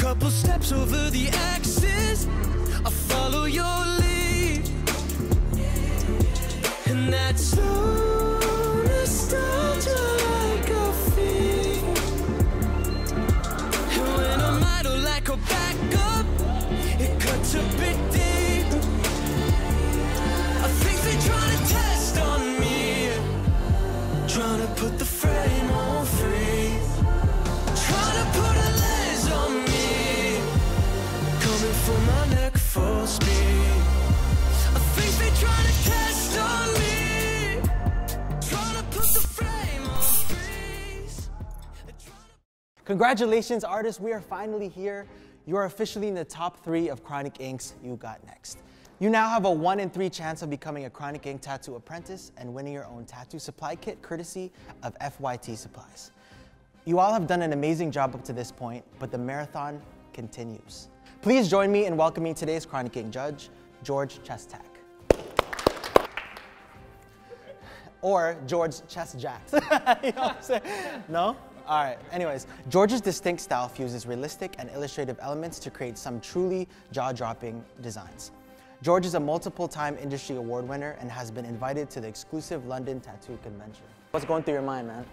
couple steps over the axis, I follow your lead. And that slow nostalgia like a fiend. And when I'm idle like a backup, it cuts a bit deep. I think they're trying to test on me, trying to put the frame on freeze, trying to put a lens on me, coming for my neck full speed. I think they're trying to test on me, trying to put the frame on freeze. Congratulations, artists, we are finally here. You are officially in the top 3 of Chronic Inc.'s You Got Next. You now have a 1 in 3 chance of becoming a Chronic Inc. tattoo apprentice and winning your own tattoo supply kit courtesy of FYT Supplies. You all have done an amazing job up to this point, but the marathon continues. Please join me in welcoming today's Chronic Inc. judge, George Chestak. Or George Chest Jacks. You know what I'm saying? No? All right, anyways, George's distinct style fuses realistic and illustrative elements to create some truly jaw-dropping designs. George is a multiple-time industry award winner and has been invited to the exclusive London Tattoo Convention. What's going through your mind, man?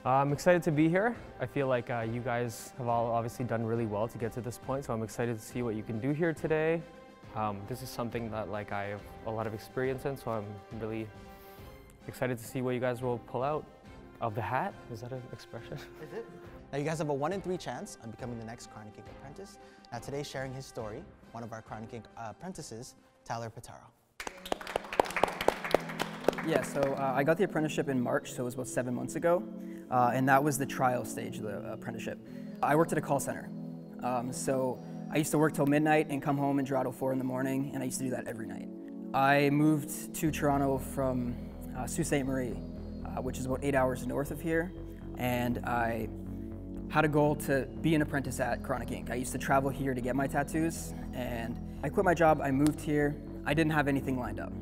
I'm excited to be here. I feel like you guys have all obviously done really well to get to this point, so I'm excited to see what you can do here today. This is something that I have a lot of experience in, so I'm really excited to see what you guys will pull out of the hat. Is that an expression? Is it? Now you guys have a 1 in 3 chance on becoming the next Chronic Inc. apprentice. Now today sharing his story, one of our Chronic Inc. apprentices, Tyler Pitaro. Yeah, so I got the apprenticeship in March, so it was about 7 months ago, and that was the trial stage of the apprenticeship. I worked at a call center, so I used to work till midnight and come home and draw till 4 in the morning, and I used to do that every night. I moved to Toronto from Sault Ste. Marie, which is about 8 hours north of here, and I had a goal to be an apprentice at Chronic Inc. I used to travel here to get my tattoos, and I quit my job, I moved here. I didn't have anything lined up.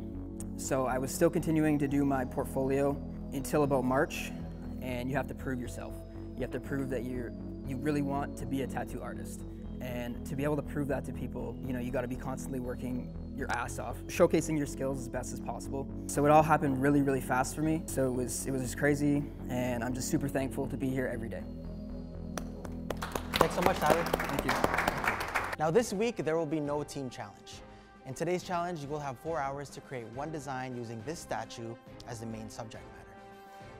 So I was still continuing to do my portfolio until about March, and you have to prove yourself. You have to prove that you really want to be a tattoo artist. And to be able to prove that to people, you gotta be constantly working your ass off, showcasing your skills as best as possible. So it all happened really, really fast for me. So it was just crazy, and I'm just super thankful to be here every day. Thanks so much, Tyler. Thank you. Now this week, there will be no team challenge. In today's challenge, you will have 4 hours to create one design using this statue as the main subject matter.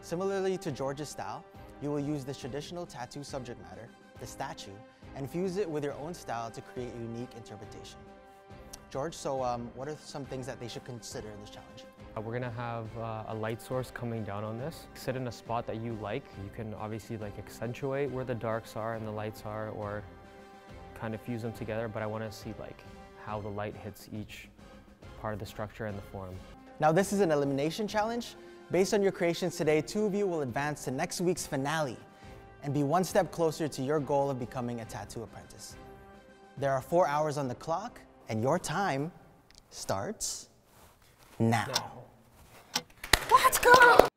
Similarly to George's style, you will use this traditional tattoo subject matter, the statue, and fuse it with your own style to create a unique interpretation. George, so what are some things that they should consider in this challenge? We're gonna have a light source coming down on this. Sit in a spot that you like. You can obviously accentuate where the darks are and the lights are, or kind of fuse them together, but I wanna see how the light hits each part of the structure and the form. Now this is an elimination challenge. Based on your creations today, 2 of you will advance to next week's finale and be 1 step closer to your goal of becoming a tattoo apprentice. There are 4 hours on the clock, and your time starts now. Let's go!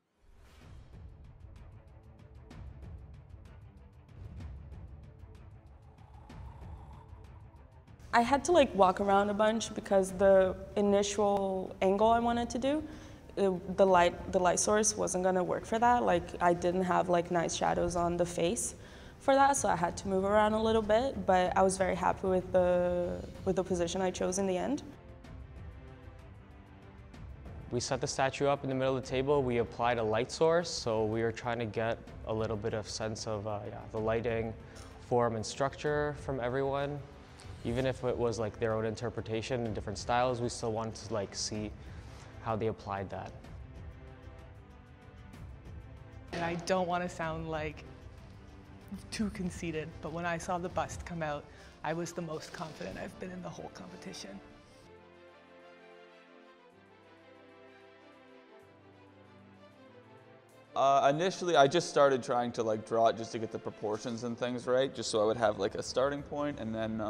I had to walk around a bunch because the initial angle I wanted to do, the light source wasn't gonna work for that. I didn't have nice shadows on the face for that, so I had to move around a little bit, but I was very happy with the position I chose in the end. We set the statue up in the middle of the table. We applied a light source, so we were trying to get a little bit of sense of the lighting, form, and structure from everyone. Even if it was their own interpretation and different styles, we still wanted to see how they applied that. And I don't want to sound too conceited, but when I saw the bust come out, I was the most confident I've been in the whole competition. Initially, I just started trying to draw it just to get the proportions and things right, just so I would have a starting point, and then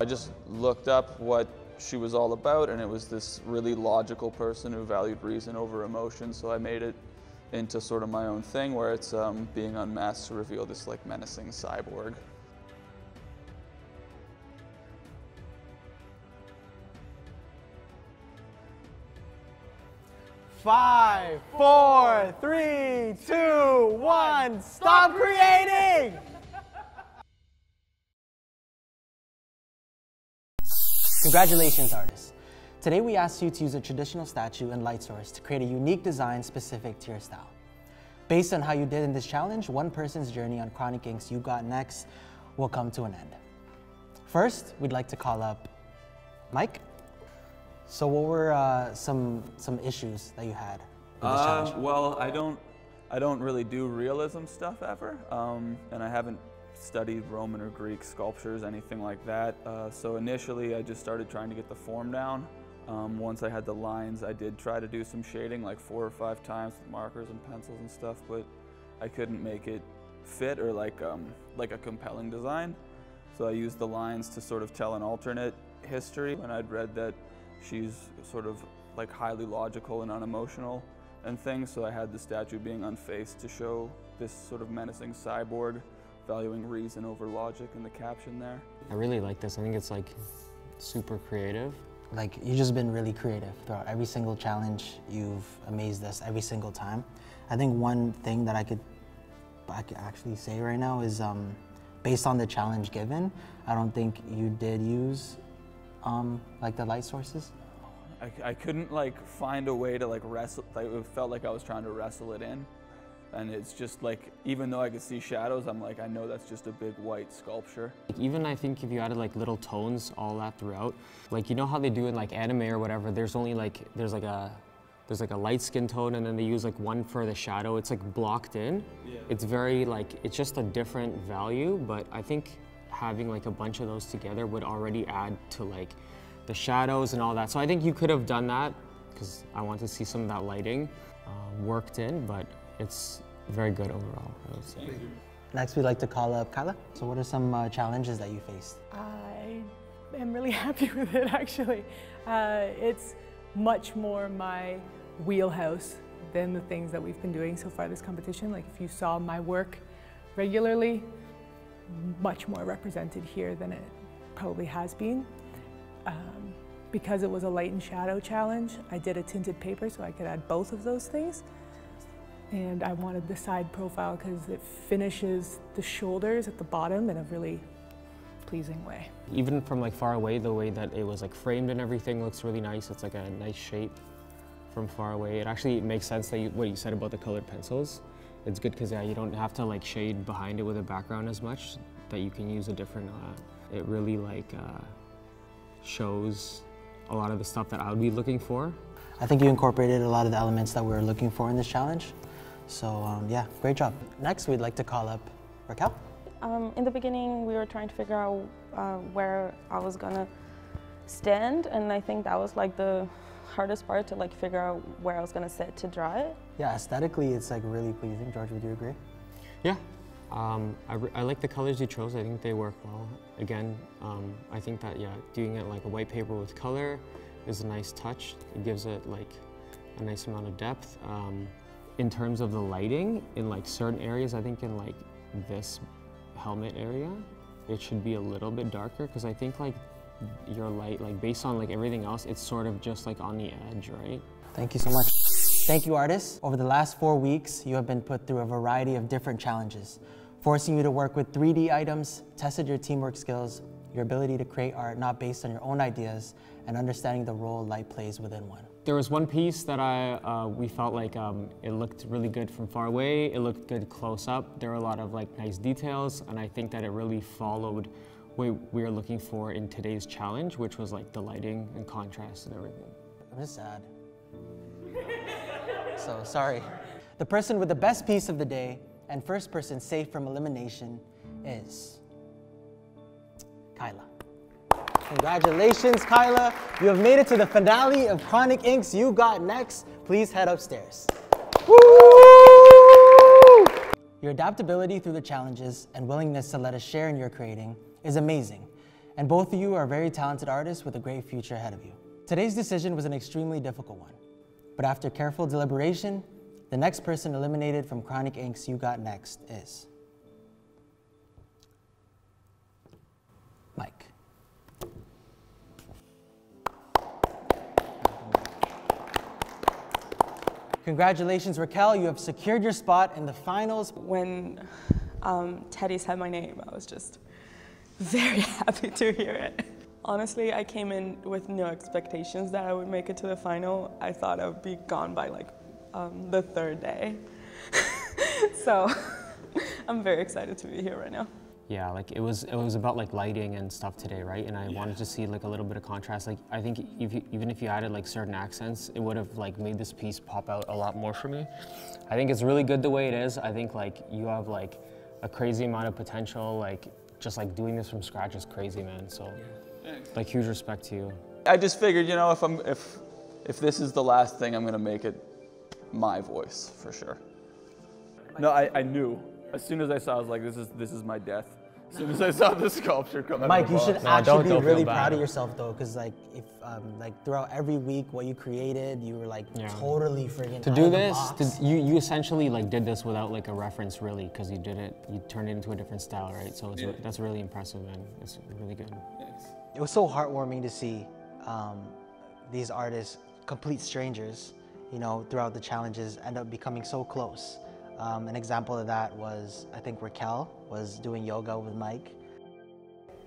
I just looked up what she was all about, and it was this really logical person who valued reason over emotion, so I made it into sort of my own thing where it's being unmasked to reveal this menacing cyborg. 5, 4, 3, 2, 1. Stop creating! Congratulations, artists. Today we asked you to use a traditional statue and light source to create a unique design specific to your style. Based on how you did in this challenge, one person's journey on Chronic Inc.'s You Got Next will come to an end. First, we'd like to call up Mike. So what were some issues that you had with this challenge? Well, I don't really do realism stuff ever, and I haven't studied Roman or Greek sculptures, anything like that. So initially, I just started trying to get the form down. Once I had the lines, I did try to do some shading like 4 or 5 times with markers and pencils and stuff, but I couldn't make it fit or like a compelling design. So I used the lines to sort of tell an alternate history, and I'd read that she's sort of like highly logical and unemotional and things, so I had the statue being unfaced to show this sort of menacing cyborg valuing reason over logic in the caption there. I really like this. I think it's like super creative. Like, you've just been really creative throughout every single challenge. You've amazed us every single time. I think one thing that I could actually say right now is based on the challenge given, I don't think you did use like the light sources. I couldn't like find a way to like wrestle, like, it felt like I was trying to wrestle it in. And it's just like, even though I could see shadows, I'm like, I know that's just a big white sculpture. Even I think if you added like little tones all that throughout, like, you know how they do in like anime or whatever, there's only like, there's like a light skin tone and then they use like one for the shadow. It's like blocked in. Yeah. It's very like, it's just a different value, but I think having like a bunch of those together would already add to like the shadows and all that. So I think you could have done that because I want to see some of that lighting worked in, but it's very good overall, I would say. Next, we'd like to call up Kyla. So what are some challenges that you faced? I am really happy with it, actually. It's much more my wheelhouse than the things that we've been doing so far this competition. Like, if you saw my work regularly, much more represented here than it probably has been. Because it was a light and shadow challenge, I did a tinted paper so I could add both of those things. And I wanted the side profile because it finishes the shoulders at the bottom in a really pleasing way. Even from like far away, the way that it was like framed and everything looks really nice. It's like a nice shape from far away. It actually makes sense that what you said about the colored pencils. It's good because you don't have to like shade behind it with a background as much, that you can use a different, it really like shows a lot of the stuff that I would be looking for. I think you incorporated a lot of the elements that we were looking for in this challenge. So yeah, great job. Next, we'd like to call up Raquel. In the beginning, we were trying to figure out where I was gonna stand, and I think that was like the hardest part, to like figure out where I was gonna sit to draw it. Yeah, aesthetically, it's like really pleasing. George, would you agree? Yeah, I like the colors you chose. I think they work well. Again, I think that, yeah, doing it like a white paper with color is a nice touch. It gives it like a nice amount of depth. In terms of the lighting, in like certain areas, I think in like this helmet area, it should be a little bit darker, because I think like your light, like based on like everything else, it's sort of just like on the edge, right? Thank you so much. Thank you, artists. Over the last 4 weeks, you have been put through a variety of different challenges, forcing you to work with 3D items, tested your teamwork skills, your ability to create art not based on your own ideas, and understanding the role light plays within one. There was one piece that we felt like it looked really good from far away, it looked good close up, there were a lot of like nice details, and I think that it really followed what we were looking for in today's challenge, which was like the lighting and contrast and everything. I'm just sad. So sorry. The person with the best piece of the day and first person safe from elimination is Kyla. Congratulations, Kyla. You have made it to the finale of Chronic Inc.'s You Got Next. Please head upstairs. Woo! Your adaptability through the challenges and willingness to let us share in your creating is amazing. And both of you are very talented artists with a great future ahead of you. Today's decision was an extremely difficult one. But after careful deliberation, the next person eliminated from Chronic Inc.'s You Got Next is Mike. Congratulations, Raquel. You have secured your spot in the finals. When Teddy said my name, I was just very happy to hear it. Honestly, I came in with no expectations that I would make it to the final. I thought I would be gone by like the third day. So I'm very excited to be here right now. Yeah, like it was about like lighting and stuff today, right? And I wanted to see like a little bit of contrast. Like I think even if you added like certain accents, it would have like made this piece pop out a lot more for me. I think it's really good the way it is. I think like you have like a crazy amount of potential. Like just like doing this from scratch is crazy, man. So like huge respect to you. I just figured, you know, if this is the last thing, I'm gonna make it my voice for sure. No, I knew. As soon as I saw, I was like, this is my death. As soon as I saw the sculpture come out. Mike, you should actually be really proud of yourself though, because like if like throughout every week what you created, you were like totally friggin' to do this. You essentially like did this without like a reference really, because you turned it into a different style, right? So that's really impressive, man. It's really good. It was so heartwarming to see these artists, complete strangers, you know, throughout the challenges, end up becoming so close. An example of that was, I think Raquel was doing yoga with Mike.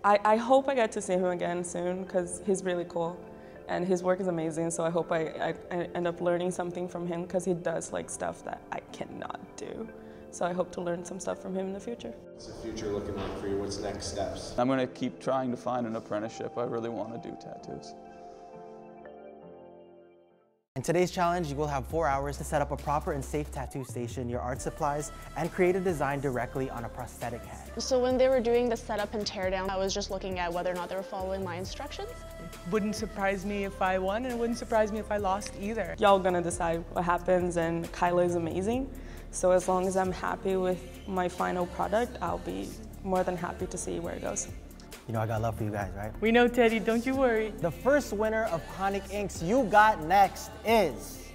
I hope I get to see him again soon because he's really cool and his work is amazing. So I hope I end up learning something from him because he does like stuff that I cannot do. So I hope to learn some stuff from him in the future. What's the future looking like for you? What's next steps? I'm going to keep trying to find an apprenticeship. I really want to do tattoos. In today's challenge, you will have 4 hours to set up a proper and safe tattoo station, your art supplies, and create a design directly on a prosthetic head. So when they were doing the setup and teardown, I was just looking at whether or not they were following my instructions. It wouldn't surprise me if I won, and it wouldn't surprise me if I lost either. Y'all gonna decide what happens, and Kyla is amazing. So as long as I'm happy with my final product, I'll be more than happy to see where it goes. You know I got love for you guys, right? We know, Teddy, don't you worry. The first winner of Chronic Inc.'s You Got Next is...